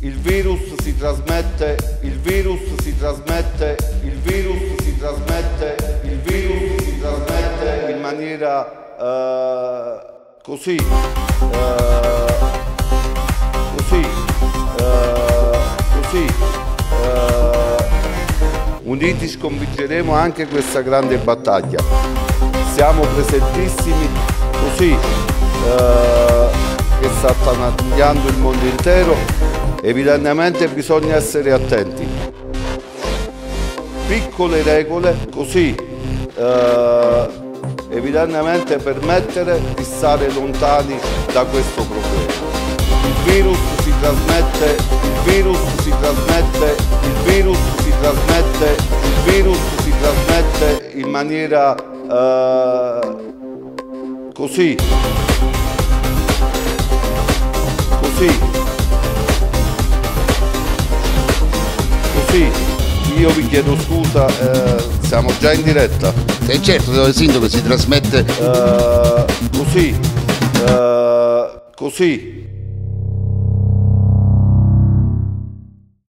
il virus si trasmette, il virus si trasmette, il virus si trasmette, il virus si trasmette in maniera così, uniti sconfiggeremo anche questa grande battaglia. Siamo presentissimi così, che sta attanagliando il mondo intero. Evidentemente bisogna essere attenti. Piccole regole così, evidentemente permettere di stare lontani da questo problema. Il virus si trasmette, il virus si trasmette, il virus si trasmette, il virus si trasmette in maniera così. Io vi chiedo scusa, siamo già in diretta. Certo, sindaco, si trasmette così.